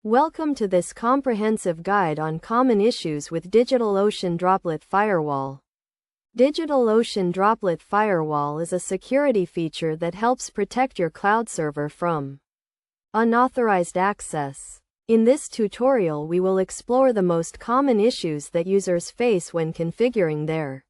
Welcome to this comprehensive guide on common issues with DigitalOcean Droplet Firewall. DigitalOcean Droplet Firewall is a security feature that helps protect your cloud server from unauthorized access. In this tutorial, we will explore the most common issues that users face when configuring their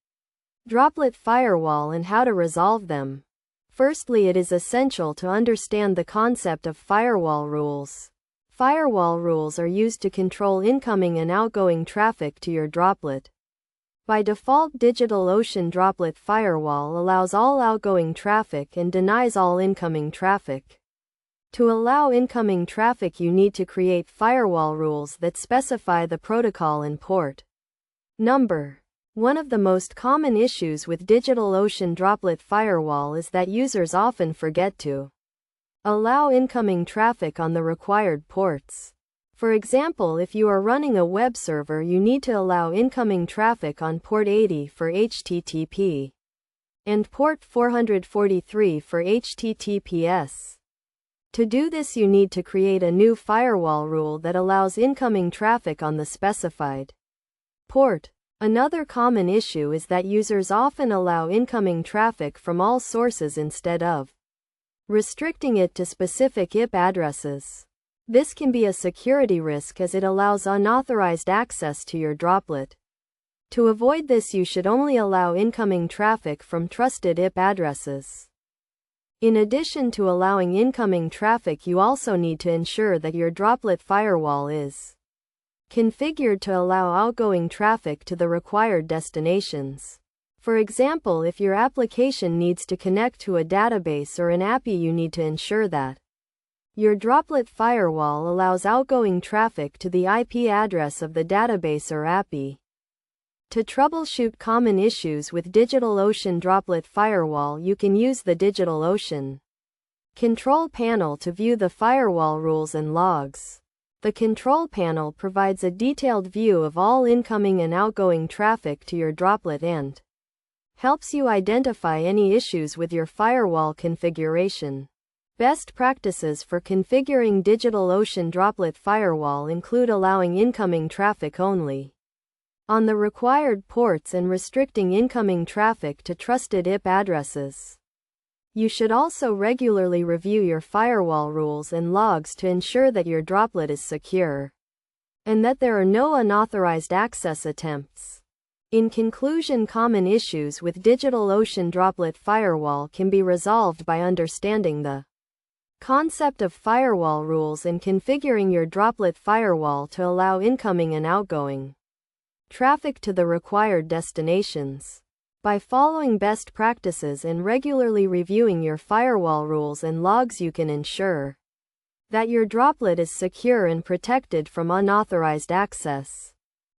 Droplet Firewall and how to resolve them. Firstly, it is essential to understand the concept of firewall rules. Firewall rules are used to control incoming and outgoing traffic to your droplet. By default, DigitalOcean Droplet Firewall allows all outgoing traffic and denies all incoming traffic. To allow incoming traffic, you need to create firewall rules that specify the protocol and port number. One of the most common issues with DigitalOcean Droplet Firewall is that users often forget to allow incoming traffic on the required ports. For example, if you are running a web server, you need to allow incoming traffic on port 80 for HTTP and port 443 for HTTPS. To do this, you need to create a new firewall rule that allows incoming traffic on the specified port. Another common issue is that users often allow incoming traffic from all sources instead of restricting it to specific IP addresses. This can be a security risk as it allows unauthorized access to your droplet. To avoid this, you should only allow incoming traffic from trusted IP addresses. In addition to allowing incoming traffic, you also need to ensure that your droplet firewall is configured to allow outgoing traffic to the required destinations. For example, if your application needs to connect to a database or an API, you need to ensure that your droplet firewall allows outgoing traffic to the IP address of the database or API. To troubleshoot common issues with DigitalOcean Droplet Firewall, you can use the DigitalOcean control panel to view the firewall rules and logs. The control panel provides a detailed view of all incoming and outgoing traffic to your droplet and helps you identify any issues with your firewall configuration. Best practices for configuring DigitalOcean Droplet Firewall include allowing incoming traffic only on the required ports and restricting incoming traffic to trusted IP addresses. You should also regularly review your firewall rules and logs to ensure that your droplet is secure and that there are no unauthorized access attempts. In conclusion, common issues with DigitalOcean Droplet Firewall can be resolved by understanding the concept of firewall rules and configuring your droplet firewall to allow incoming and outgoing traffic to the required destinations. By following best practices and regularly reviewing your firewall rules and logs, you can ensure that your droplet is secure and protected from unauthorized access.